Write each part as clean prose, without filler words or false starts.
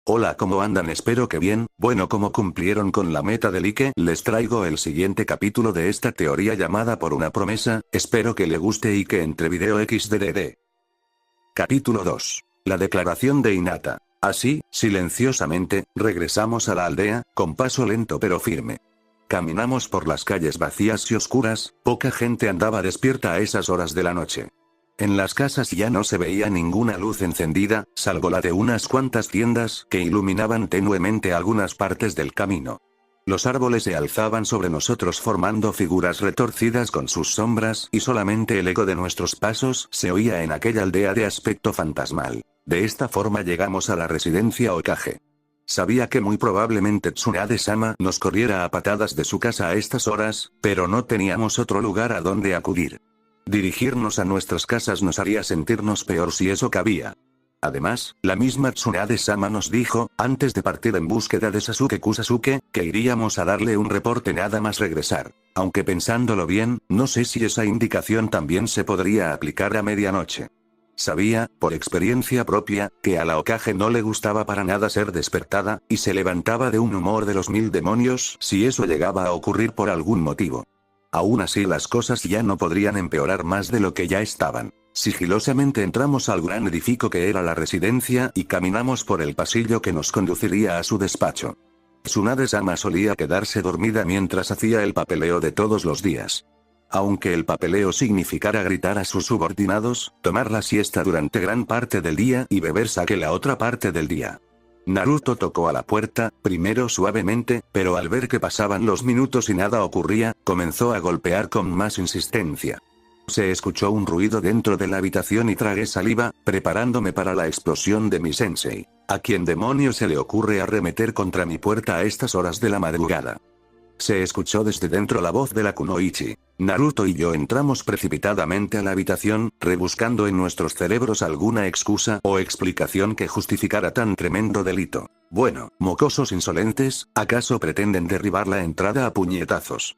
Hola, ¿cómo andan? Espero que bien. Bueno, como cumplieron con la meta del Ike, les traigo el siguiente capítulo de esta teoría llamada por una promesa. Espero que le guste y que entre video XDDD. Capítulo 2. La declaración de Hinata. Así, silenciosamente, regresamos a la aldea, con paso lento pero firme. Caminamos por las calles vacías y oscuras, poca gente andaba despierta a esas horas de la noche. En las casas ya no se veía ninguna luz encendida, salvo la de unas cuantas tiendas que iluminaban tenuemente algunas partes del camino. Los árboles se alzaban sobre nosotros formando figuras retorcidas con sus sombras y solamente el eco de nuestros pasos se oía en aquella aldea de aspecto fantasmal. De esta forma llegamos a la residencia Okage. Sabía que muy probablemente Tsunade-sama nos corriera a patadas de su casa a estas horas, pero no teníamos otro lugar a donde acudir. Dirigirnos a nuestras casas nos haría sentirnos peor si eso cabía. Además, la misma Tsunade-sama nos dijo, antes de partir en búsqueda de Sasuke Kusasuke, que iríamos a darle un reporte nada más regresar. Aunque pensándolo bien, no sé si esa indicación también se podría aplicar a medianoche. Sabía, por experiencia propia, que a la Hokage no le gustaba para nada ser despertada, y se levantaba de un humor de los 1000 demonios si eso llegaba a ocurrir por algún motivo. Aún así las cosas ya no podrían empeorar más de lo que ya estaban. Sigilosamente entramos al gran edificio que era la residencia y caminamos por el pasillo que nos conduciría a su despacho. Tsunade-sama solía quedarse dormida mientras hacía el papeleo de todos los días. Aunque el papeleo significara gritar a sus subordinados, tomar la siesta durante gran parte del día y beber sake la otra parte del día. Naruto tocó a la puerta, primero suavemente, pero al ver que pasaban los minutos y nada ocurría, comenzó a golpear con más insistencia. Se escuchó un ruido dentro de la habitación y tragué saliva, preparándome para la explosión de mi sensei. ¿A quién demonios se le ocurre arremeter contra mi puerta a estas horas de la madrugada? Se escuchó desde dentro la voz de la kunoichi. Naruto y yo entramos precipitadamente a la habitación, rebuscando en nuestros cerebros alguna excusa o explicación que justificara tan tremendo delito. Bueno, mocosos insolentes, ¿acaso pretenden derribar la entrada a puñetazos?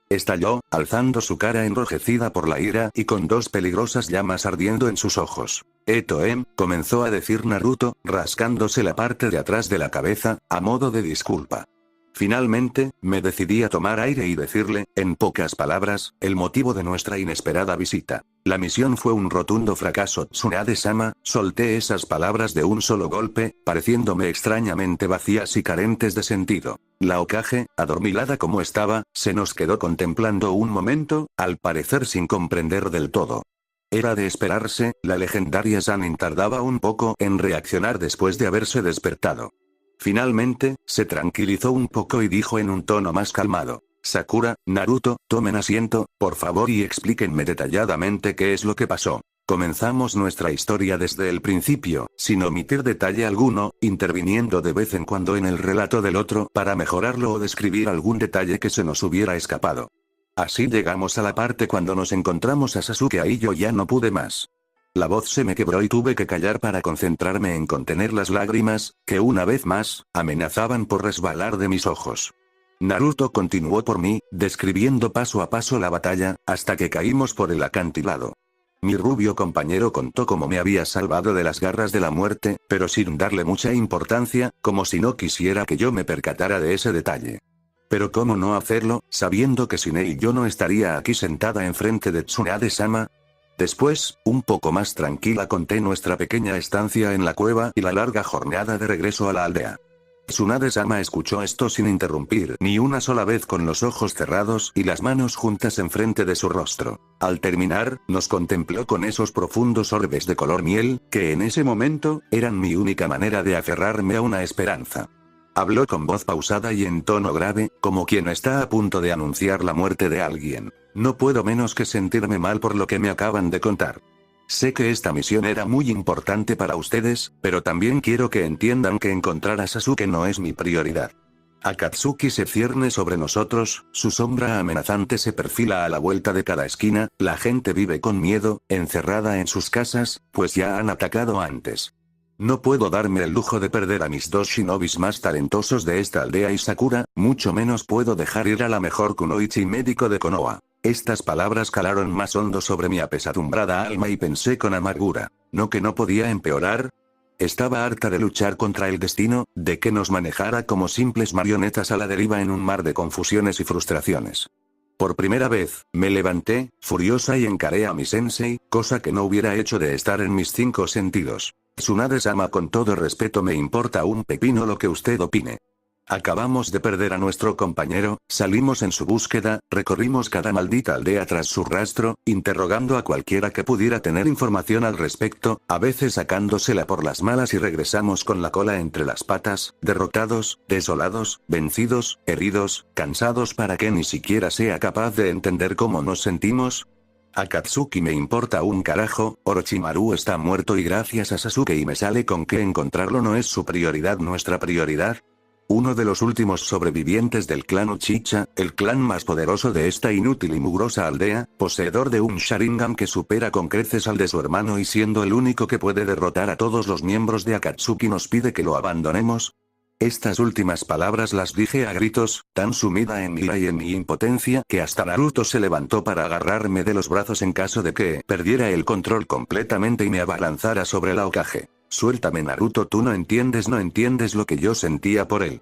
Estalló, alzando su cara enrojecida por la ira y con dos peligrosas llamas ardiendo en sus ojos. Comenzó a decir Naruto, rascándose la parte de atrás de la cabeza, a modo de disculpa. Finalmente, me decidí a tomar aire y decirle, en pocas palabras, el motivo de nuestra inesperada visita. La misión fue un rotundo fracaso. Tsunade-sama, solté esas palabras de un solo golpe, pareciéndome extrañamente vacías y carentes de sentido. La Hokage, adormilada como estaba, se nos quedó contemplando un momento, al parecer sin comprender del todo. Era de esperarse, la legendaria Sannin tardaba un poco en reaccionar después de haberse despertado. Finalmente, se tranquilizó un poco y dijo en un tono más calmado. Sakura, Naruto, tomen asiento, por favor y explíquenme detalladamente qué es lo que pasó. Comenzamos nuestra historia desde el principio, sin omitir detalle alguno, interviniendo de vez en cuando en el relato del otro para mejorarlo o describir algún detalle que se nos hubiera escapado. Así llegamos a la parte cuando nos encontramos a Sasuke. Ahí yo ya no pude más. La voz se me quebró y tuve que callar para concentrarme en contener las lágrimas, que una vez más, amenazaban por resbalar de mis ojos. Naruto continuó por mí, describiendo paso a paso la batalla, hasta que caímos por el acantilado. Mi rubio compañero contó cómo me había salvado de las garras de la muerte, pero sin darle mucha importancia, como si no quisiera que yo me percatara de ese detalle. Pero cómo no hacerlo, sabiendo que sin él yo no estaría aquí sentada enfrente de Tsunade-sama. Después, un poco más tranquila conté nuestra pequeña estancia en la cueva y la larga jornada de regreso a la aldea. Tsunade-sama escuchó esto sin interrumpir ni una sola vez, con los ojos cerrados y las manos juntas enfrente de su rostro. Al terminar, nos contempló con esos profundos orbes de color miel, que en ese momento, eran mi única manera de aferrarme a una esperanza. Habló con voz pausada y en tono grave, como quien está a punto de anunciar la muerte de alguien. No puedo menos que sentirme mal por lo que me acaban de contar. Sé que esta misión era muy importante para ustedes, pero también quiero que entiendan que encontrar a Sasuke no es mi prioridad. Akatsuki se cierne sobre nosotros, su sombra amenazante se perfila a la vuelta de cada esquina, la gente vive con miedo, encerrada en sus casas, pues ya han atacado antes. No puedo darme el lujo de perder a mis dos shinobis más talentosos de esta aldea y Sakura, mucho menos puedo dejar ir a la mejor kunoichi médico de Konoha. Estas palabras calaron más hondo sobre mi apesadumbrada alma y pensé con amargura, ¿no que no podía empeorar? Estaba harta de luchar contra el destino, de que nos manejara como simples marionetas a la deriva en un mar de confusiones y frustraciones. Por primera vez, me levanté, furiosa y encaré a mi sensei, cosa que no hubiera hecho de estar en mis 5 sentidos. Tsunade-sama, con todo respeto, me importa un pepino lo que usted opine. Acabamos de perder a nuestro compañero, salimos en su búsqueda, recorrimos cada maldita aldea tras su rastro, interrogando a cualquiera que pudiera tener información al respecto, a veces sacándosela por las malas, y regresamos con la cola entre las patas, derrotados, desolados, vencidos, heridos, cansados, para que ni siquiera sea capaz de entender cómo nos sentimos. Akatsuki me importa un carajo, Orochimaru está muerto y gracias a Sasuke, y me sale con que encontrarlo no es su prioridad, nuestra prioridad. Uno de los últimos sobrevivientes del clan Uchiha, el clan más poderoso de esta inútil y mugrosa aldea, poseedor de un Sharingan que supera con creces al de su hermano y siendo el único que puede derrotar a todos los miembros de Akatsuki, nos pide que lo abandonemos. Estas últimas palabras las dije a gritos, tan sumida en mi ira y en mi impotencia que hasta Naruto se levantó para agarrarme de los brazos en caso de que perdiera el control completamente y me abalanzara sobre la Hokage. Suéltame, Naruto, tú no entiendes lo que yo sentía por él.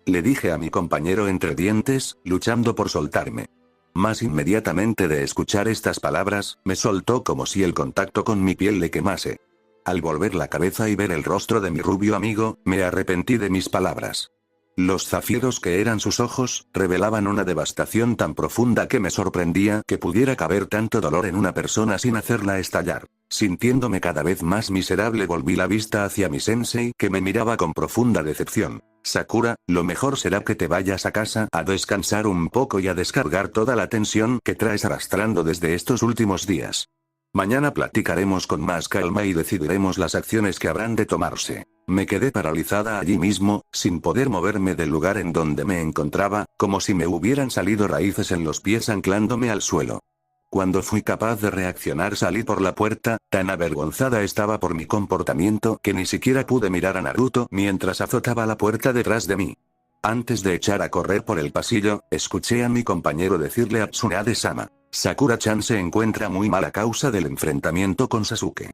Le dije a mi compañero entre dientes, luchando por soltarme. Más inmediatamente de escuchar estas palabras, me soltó como si el contacto con mi piel le quemase. Al volver la cabeza y ver el rostro de mi rubio amigo, me arrepentí de mis palabras. Los zafiros que eran sus ojos, revelaban una devastación tan profunda que me sorprendía que pudiera caber tanto dolor en una persona sin hacerla estallar. Sintiéndome cada vez más miserable, volví la vista hacia mi sensei, que me miraba con profunda decepción. Sakura, lo mejor será que te vayas a casa a descansar un poco y a descargar toda la tensión que traes arrastrando desde estos últimos días. Mañana platicaremos con más calma y decidiremos las acciones que habrán de tomarse. Me quedé paralizada allí mismo, sin poder moverme del lugar en donde me encontraba, como si me hubieran salido raíces en los pies anclándome al suelo. Cuando fui capaz de reaccionar, salí por la puerta, tan avergonzada estaba por mi comportamiento que ni siquiera pude mirar a Naruto mientras azotaba la puerta detrás de mí. Antes de echar a correr por el pasillo, escuché a mi compañero decirle a Tsunade-sama: Sakura-chan se encuentra muy mal a causa del enfrentamiento con Sasuke.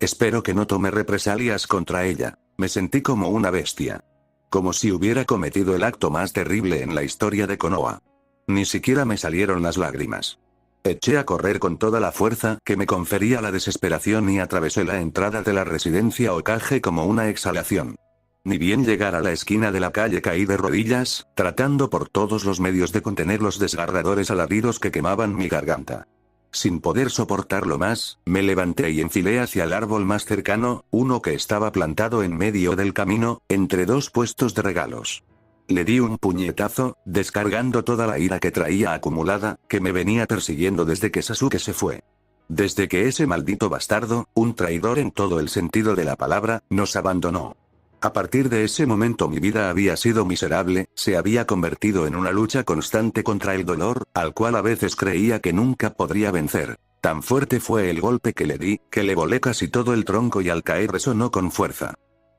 Espero que no tome represalias contra ella. Me sentí como una bestia. Como si hubiera cometido el acto más terrible en la historia de Konoha. Ni siquiera me salieron las lágrimas. Eché a correr con toda la fuerza que me confería la desesperación y atravesé la entrada de la residencia Hokage como una exhalación. Ni bien llegar a la esquina de la calle caí de rodillas, tratando por todos los medios de contener los desgarradores alaridos que quemaban mi garganta. Sin poder soportarlo más, me levanté y enfilé hacia el árbol más cercano, uno que estaba plantado en medio del camino, entre dos puestos de regalos. Le di un puñetazo, descargando toda la ira que traía acumulada, que me venía persiguiendo desde que Sasuke se fue. Desde que ese maldito bastardo, un traidor en todo el sentido de la palabra, nos abandonó. A partir de ese momento mi vida había sido miserable, se había convertido en una lucha constante contra el dolor, al cual a veces creía que nunca podría vencer. Tan fuerte fue el golpe que le di, que le volé casi todo el tronco y al caer resonó con fuerza.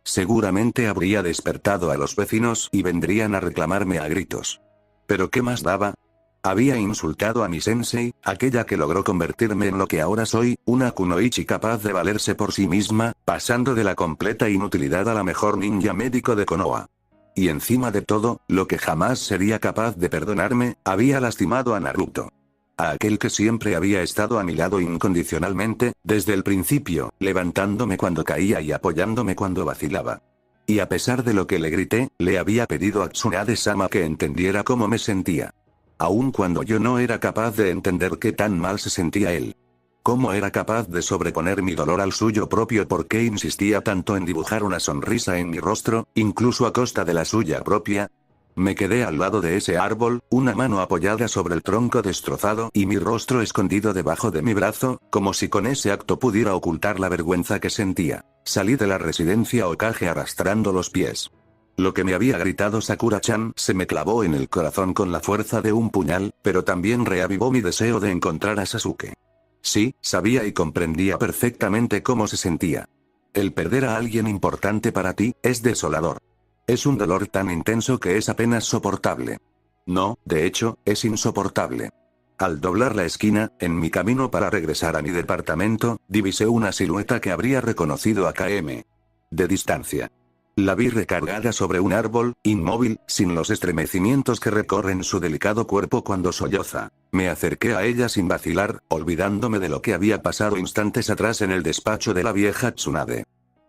Seguramente habría despertado a los vecinos y vendrían a reclamarme a gritos. ¿Pero qué más daba? Había insultado a mi sensei, aquella que logró convertirme en lo que ahora soy, una kunoichi capaz de valerse por sí misma, pasando de la completa inutilidad a la mejor ninja médico de Konoha. Y encima de todo, lo que jamás sería capaz de perdonarme, había lastimado a Naruto. A aquel que siempre había estado a mi lado incondicionalmente, desde el principio, levantándome cuando caía y apoyándome cuando vacilaba. Y a pesar de lo que le grité, le había pedido a Tsunade-sama que entendiera cómo me sentía. Aun cuando yo no era capaz de entender qué tan mal se sentía él. ¿Cómo era capaz de sobreponer mi dolor al suyo propio? ¿Por qué insistía tanto en dibujar una sonrisa en mi rostro, incluso a costa de la suya propia? Me quedé al lado de ese árbol, una mano apoyada sobre el tronco destrozado y mi rostro escondido debajo de mi brazo, como si con ese acto pudiera ocultar la vergüenza que sentía. Salí de la residencia Hokage arrastrando los pies. Lo que me había gritado Sakura-chan se me clavó en el corazón con la fuerza de un puñal, pero también reavivó mi deseo de encontrar a Sasuke. Sí, sabía y comprendía perfectamente cómo se sentía. El perder a alguien importante para ti, es desolador. Es un dolor tan intenso que es apenas soportable. No, de hecho, es insoportable. Al doblar la esquina, en mi camino para regresar a mi departamento, divisé una silueta que habría reconocido a KM. de distancia. La vi recargada sobre un árbol, inmóvil, sin los estremecimientos que recorren su delicado cuerpo cuando solloza. Me acerqué a ella sin vacilar, olvidándome de lo que había pasado instantes atrás en el despacho de la vieja Tsunade.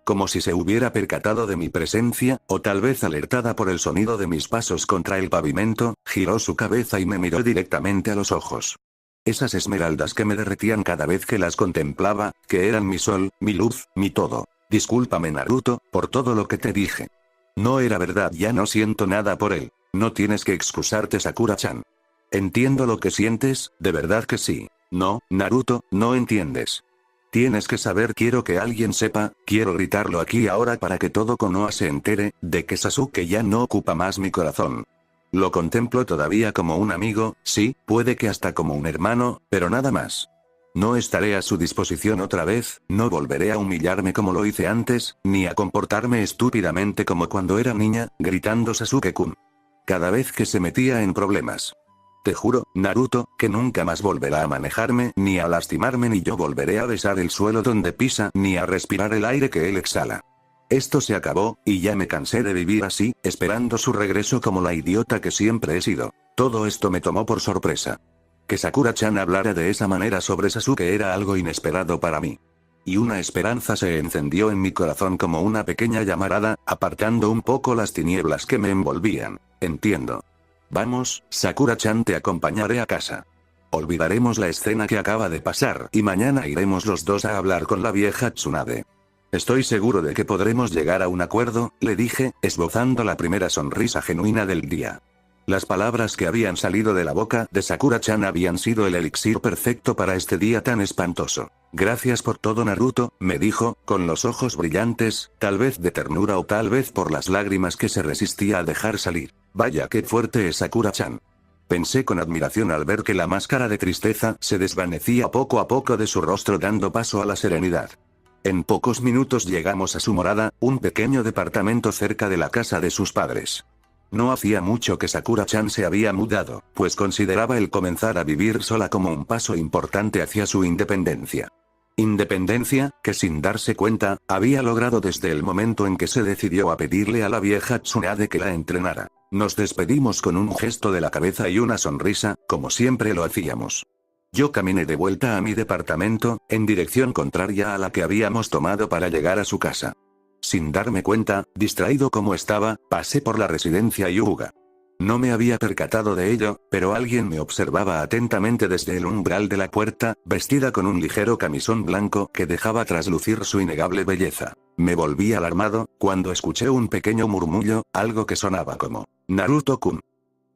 Como si se hubiera percatado de mi presencia, o tal vez alertada por el sonido de mis pasos contra el pavimento, giró su cabeza y me miró directamente a los ojos. Esas esmeraldas que me derretían cada vez que las contemplaba, que eran mi sol, mi luz, mi todo. Discúlpame Naruto, por todo lo que te dije. No era verdad, ya no siento nada por él. No tienes que excusarte Sakura-chan. Entiendo lo que sientes, de verdad que sí. No, Naruto, no entiendes. Tienes que saber, quiero que alguien sepa, quiero gritarlo aquí ahora para que todo Konoha se entere, de que Sasuke ya no ocupa más mi corazón. Lo contemplo todavía como un amigo, sí, puede que hasta como un hermano, pero nada más. No estaré a su disposición otra vez, no volveré a humillarme como lo hice antes, ni a comportarme estúpidamente como cuando era niña, gritando Sasuke-kun. Cada vez que se metía en problemas. Te juro, Naruto, que nunca más volverá a manejarme, ni a lastimarme, ni yo volveré a besar el suelo donde pisa, ni a respirar el aire que él exhala. Esto se acabó, y ya me cansé de vivir así, esperando su regreso como la idiota que siempre he sido. Todo esto me tomó por sorpresa. Que Sakura-chan hablara de esa manera sobre Sasuke era algo inesperado para mí. Y una esperanza se encendió en mi corazón como una pequeña llamarada, apartando un poco las tinieblas que me envolvían. Entiendo. Vamos, Sakura-chan, te acompañaré a casa. Olvidaremos la escena que acaba de pasar y mañana iremos los dos a hablar con la vieja Tsunade. Estoy seguro de que podremos llegar a un acuerdo, le dije, esbozando la primera sonrisa genuina del día. Las palabras que habían salido de la boca de Sakura-chan habían sido el elixir perfecto para este día tan espantoso. Gracias por todo Naruto, me dijo, con los ojos brillantes, tal vez de ternura o tal vez por las lágrimas que se resistía a dejar salir. Vaya qué fuerte es Sakura-chan. Pensé con admiración al ver que la máscara de tristeza se desvanecía poco a poco de su rostro dando paso a la serenidad. En pocos minutos llegamos a su morada, un pequeño departamento cerca de la casa de sus padres. No hacía mucho que Sakura-chan se había mudado, pues consideraba el comenzar a vivir sola como un paso importante hacia su independencia. Independencia, que sin darse cuenta, había logrado desde el momento en que se decidió a pedirle a la vieja Tsunade que la entrenara. Nos despedimos con un gesto de la cabeza y una sonrisa, como siempre lo hacíamos. Yo caminé de vuelta a mi departamento, en dirección contraria a la que habíamos tomado para llegar a su casa. Sin darme cuenta, distraído como estaba, pasé por la residencia Hyuga. No me había percatado de ello, pero alguien me observaba atentamente desde el umbral de la puerta, vestida con un ligero camisón blanco que dejaba traslucir su innegable belleza. Me volví alarmado, cuando escuché un pequeño murmullo, algo que sonaba como Naruto-kun.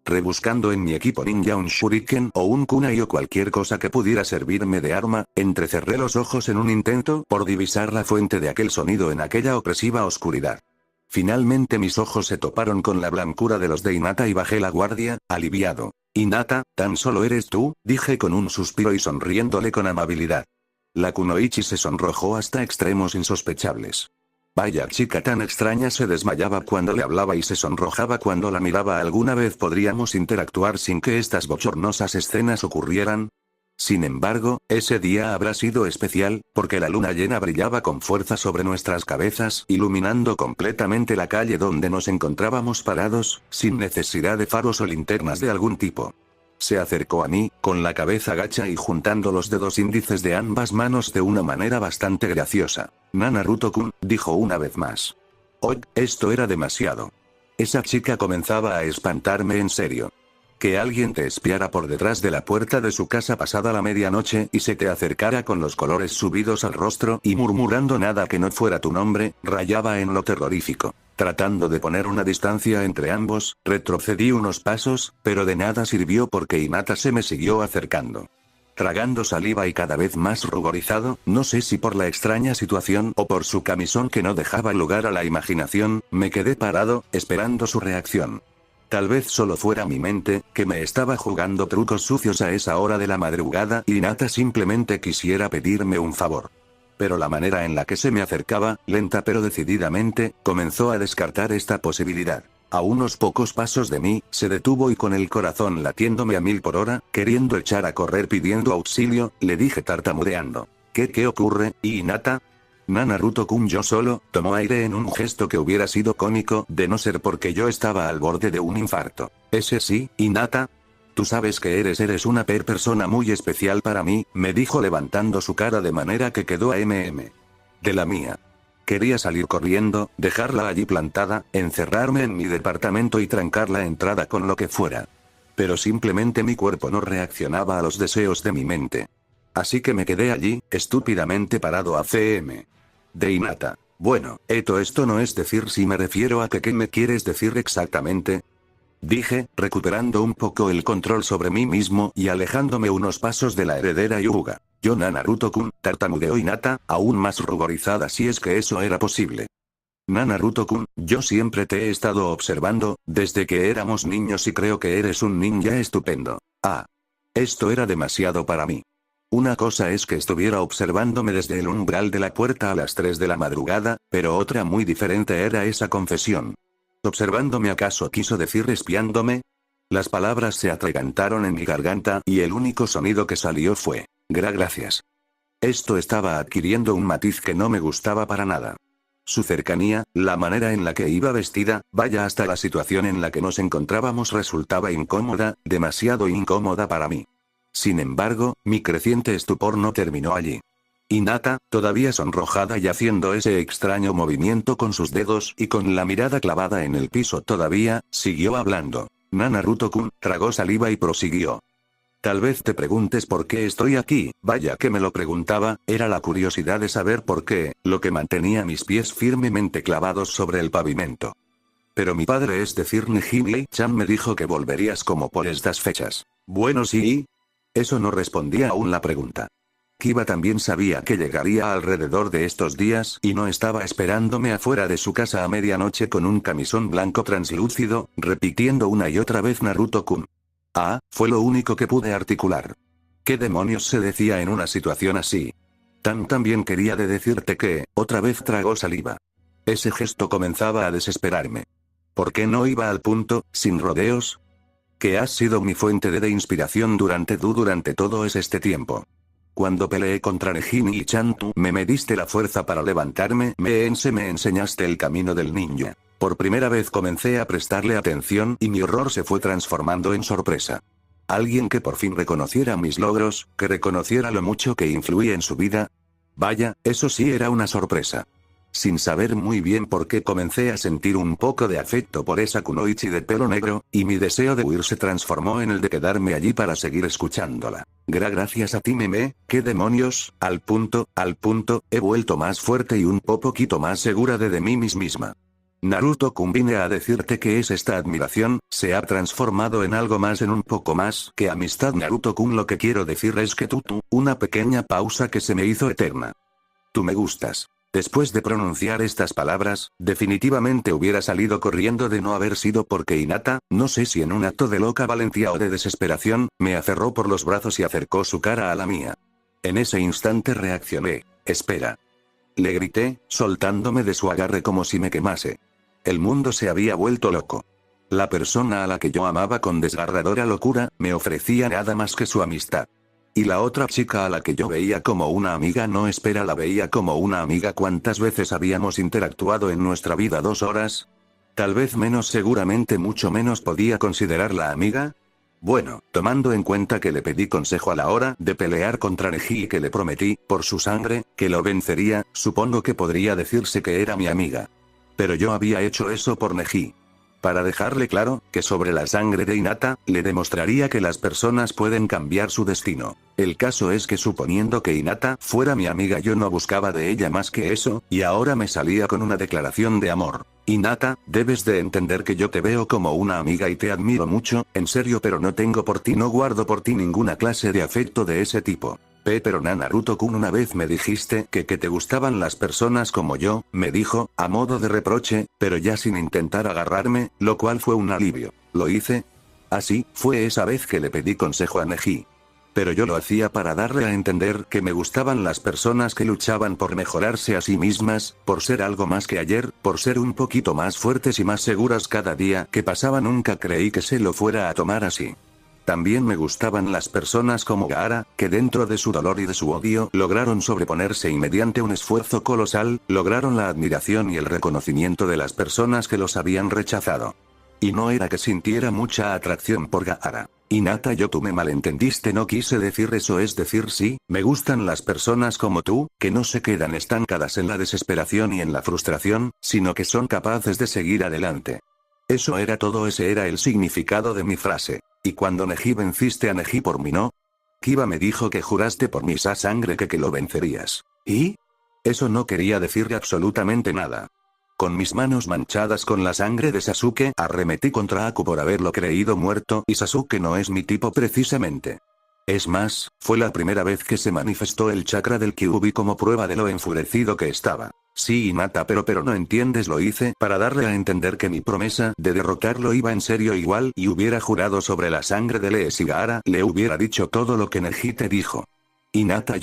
Rebuscando en mi equipo ninja un shuriken o un kunai o cualquier cosa que pudiera servirme de arma, entrecerré los ojos en un intento por divisar la fuente de aquel sonido en aquella opresiva oscuridad. Finalmente mis ojos se toparon con la blancura de los de Hinata y bajé la guardia, aliviado. Hinata, ¿tan solo eres tú?, dije con un suspiro y sonriéndole con amabilidad. La kunoichi se sonrojó hasta extremos insospechables. Vaya chica tan extraña, se desmayaba cuando le hablaba y se sonrojaba cuando la miraba. ¿Alguna vez podríamos interactuar sin que estas bochornosas escenas ocurrieran? Sin embargo, ese día habrá sido especial, porque la luna llena brillaba con fuerza sobre nuestras cabezas, iluminando completamente la calle donde nos encontrábamos parados, sin necesidad de faros o linternas de algún tipo. Se acercó a mí, con la cabeza gacha y juntando los dedos índices de ambas manos de una manera bastante graciosa. Naruto-kun, dijo una vez más. Oh, esto era demasiado. Esa chica comenzaba a espantarme en serio. Que alguien te espiara por detrás de la puerta de su casa pasada la medianoche y se te acercara con los colores subidos al rostro y murmurando nada que no fuera tu nombre, rayaba en lo terrorífico. Tratando de poner una distancia entre ambos, retrocedí unos pasos, pero de nada sirvió porque Hinata se me siguió acercando. Tragando saliva y cada vez más ruborizado, no sé si por la extraña situación o por su camisón que no dejaba lugar a la imaginación, me quedé parado, esperando su reacción. Tal vez solo fuera mi mente, que me estaba jugando trucos sucios a esa hora de la madrugada y Hinata simplemente quisiera pedirme un favor. Pero la manera en la que se me acercaba, lenta pero decididamente, comenzó a descartar esta posibilidad. A unos pocos pasos de mí, se detuvo y con el corazón latiéndome a 1000 por hora, queriendo echar a correr pidiendo auxilio, le dije tartamudeando. ¿Qué ocurre, Hinata? Naruto-kun yo solo tomó aire en un gesto que hubiera sido cómico de no ser porque yo estaba al borde de un infarto. Ese sí, Hinata. Tú sabes que eres una persona muy especial para mí, me dijo levantando su cara de manera que quedó a de la mía. Quería salir corriendo, dejarla allí plantada, encerrarme en mi departamento y trancar la entrada con lo que fuera. Pero simplemente mi cuerpo no reaccionaba a los deseos de mi mente. Así que me quedé allí, estúpidamente parado a cm. De Hinata. Bueno, esto no es decir si me refiero a que ¿qué me quieres decir exactamente? Dije, recuperando un poco el control sobre mí mismo y alejándome unos pasos de la heredera Hyuga. Yo Naruto-kun, tartamudeó Hinata, aún más ruborizada si es que eso era posible. Naruto-kun, yo siempre te he estado observando, desde que éramos niños y creo que eres un ninja estupendo. Ah. Esto era demasiado para mí. Una cosa es que estuviera observándome desde el umbral de la puerta a las 3 de la madrugada, pero otra muy diferente era esa confesión. ¿Observándome acaso quiso decir espiándome? Las palabras se atragantaron en mi garganta y el único sonido que salió fue, gracias. Esto estaba adquiriendo un matiz que no me gustaba para nada. Su cercanía, la manera en la que iba vestida, vaya hasta la situación en la que nos encontrábamos resultaba incómoda, demasiado incómoda para mí. Sin embargo, mi creciente estupor no terminó allí. Hinata, todavía sonrojada y haciendo ese extraño movimiento con sus dedos y con la mirada clavada en el piso todavía, siguió hablando. Naruto-kun tragó saliva y prosiguió. Tal vez te preguntes por qué estoy aquí, vaya que me lo preguntaba, era la curiosidad de saber por qué, lo que mantenía mis pies firmemente clavados sobre el pavimento. Pero mi padre, es decir Neji-chan, me dijo que volverías como por estas fechas. Bueno sí. Eso no respondía aún la pregunta. Kiba también sabía que llegaría alrededor de estos días y no estaba esperándome afuera de su casa a medianoche con un camisón blanco translúcido, repitiendo una y otra vez Naruto-kun. Ah, fue lo único que pude articular. ¿Qué demonios se decía en una situación así? También quería decirte que, otra vez tragó saliva. Ese gesto comenzaba a desesperarme. ¿Por qué no iba al punto, sin rodeos? Que has sido mi fuente de inspiración durante todo este tiempo. Cuando peleé contra Nejin y Chan, tú me diste la fuerza para levantarme, me enseñaste el camino del ninja. Por primera vez comencé a prestarle atención y mi horror se fue transformando en sorpresa. Alguien que por fin reconociera mis logros, que reconociera lo mucho que influí en su vida. Vaya, eso sí era una sorpresa. Sin saber muy bien por qué comencé a sentir un poco de afecto por esa kunoichi de pelo negro, y mi deseo de huir se transformó en el de quedarme allí para seguir escuchándola. Gracias a ti ¿qué demonios? Al punto, he vuelto más fuerte y un poquito más segura de mí misma. Naruto-kun, vine a decirte que esta admiración, se ha transformado en algo más, en un poco más que amistad. Naruto-kun, lo que quiero decir es que tú, una pequeña pausa que se me hizo eterna. Tú me gustas. Después de pronunciar estas palabras, definitivamente hubiera salido corriendo de no haber sido porque Hinata, no sé si en un acto de loca valentía o de desesperación, me aferró por los brazos y acercó su cara a la mía. En ese instante reaccioné. Espera. Le grité, soltándome de su agarre como si me quemase. El mundo se había vuelto loco. La persona a la que yo amaba con desgarradora locura, me ofrecía nada más que su amistad. Y la otra chica a la que yo veía como una amiga, la veía como una amiga. ¿Cuántas veces habíamos interactuado en nuestra vida? 2 horas. Tal vez menos, seguramente mucho menos. ¿Podía considerarla amiga? Bueno, tomando en cuenta que le pedí consejo a la hora de pelear contra Neji y que le prometí, por su sangre, que lo vencería, supongo que podría decirse que era mi amiga. Pero yo había hecho eso por Neji. Para dejarle claro, que sobre la sangre de Hinata, le demostraría que las personas pueden cambiar su destino. El caso es que suponiendo que Hinata fuera mi amiga, yo no buscaba de ella más que eso, y ahora me salía con una declaración de amor. Hinata, debes de entender que yo te veo como una amiga y te admiro mucho, en serio, pero no guardo por ti ninguna clase de afecto de ese tipo. Pero Naruto-kun, una vez me dijiste que te gustaban las personas como yo, me dijo, a modo de reproche, pero ya sin intentar agarrarme, lo cual fue un alivio. ¿Lo hice? Así, fue esa vez que le pedí consejo a Neji. Pero yo lo hacía para darle a entender que me gustaban las personas que luchaban por mejorarse a sí mismas, por ser algo más que ayer, por ser un poquito más fuertes y más seguras cada día que pasaba. Nunca creí que se lo fuera a tomar así. También me gustaban las personas como Gaara, que dentro de su dolor y de su odio lograron sobreponerse y mediante un esfuerzo colosal, lograron la admiración y el reconocimiento de las personas que los habían rechazado. Y no era que sintiera mucha atracción por Gaara. Hinata, tú me malentendiste, no quise decir eso, es decir, sí, me gustan las personas como tú, que no se quedan estancadas en la desesperación y en la frustración, sino que son capaces de seguir adelante. Eso era todo, ese era el significado de mi frase. ¿Y cuando Neji venciste a Neji por mí, no? Kiba me dijo que juraste por mi sangre que lo vencerías. ¿Y? Eso no quería decir absolutamente nada. Con mis manos manchadas con la sangre de Sasuke, arremetí contra Aku por haberlo creído muerto, y Sasuke no es mi tipo precisamente. Es más, fue la primera vez que se manifestó el chakra del Kyuubi como prueba de lo enfurecido que estaba. Sí, Hinata, pero no entiendes, lo hice para darle a entender que mi promesa de derrotarlo iba en serio, igual y hubiera jurado sobre la sangre de Lee y Gaara, le hubiera dicho todo lo que Neji te dijo. Hinata,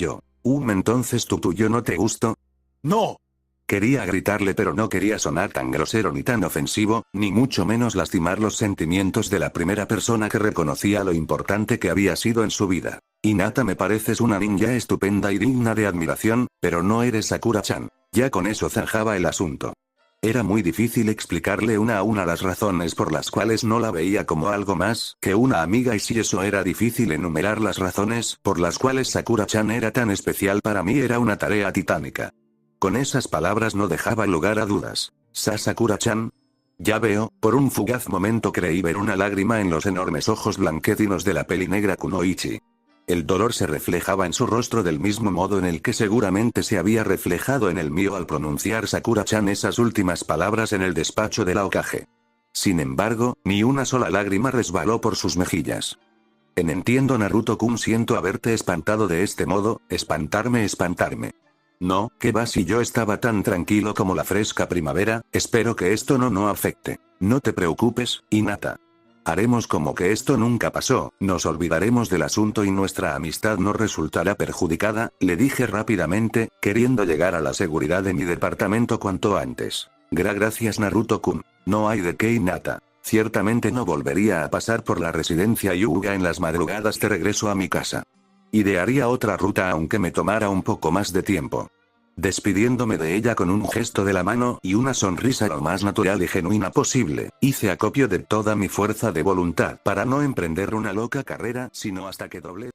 entonces yo no te gusto. ¡No! Quería gritarle, pero no quería sonar tan grosero ni tan ofensivo, ni mucho menos lastimar los sentimientos de la primera persona que reconocía lo importante que había sido en su vida. Hinata, me pareces una ninja estupenda y digna de admiración, pero no eres Sakura-chan. Ya con eso zanjaba el asunto. Era muy difícil explicarle una a una las razones por las cuales no la veía como algo más que una amiga, y si eso era difícil enumerar las razones por las cuales Sakura-chan era tan especial para mí, era una tarea titánica. Con esas palabras no dejaba lugar a dudas. ¿Sakura-chan? Ya veo, por un fugaz momento creí ver una lágrima en los enormes ojos blanquecinos de la pelinegra Kunoichi. El dolor se reflejaba en su rostro del mismo modo en el que seguramente se había reflejado en el mío al pronunciar Sakura-chan esas últimas palabras en el despacho de la Hokage. Sin embargo, ni una sola lágrima resbaló por sus mejillas. Entiendo, Naruto-kun, siento haberte espantado de este modo, espantarme. No, ¿qué va si yo estaba tan tranquilo como la fresca primavera? Espero que esto no afecte. No te preocupes, Hinata. Haremos como que esto nunca pasó, nos olvidaremos del asunto y nuestra amistad no resultará perjudicada, le dije rápidamente, queriendo llegar a la seguridad de mi departamento cuanto antes. Gracias, Naruto-kun. No hay de qué, Hinata. Ciertamente no volvería a pasar por la residencia Hyuga en las madrugadas de regreso a mi casa. Idearía otra ruta aunque me tomara un poco más de tiempo. Despidiéndome de ella con un gesto de la mano y una sonrisa lo más natural y genuina posible, hice acopio de toda mi fuerza de voluntad para no emprender una loca carrera, sino hasta que doblé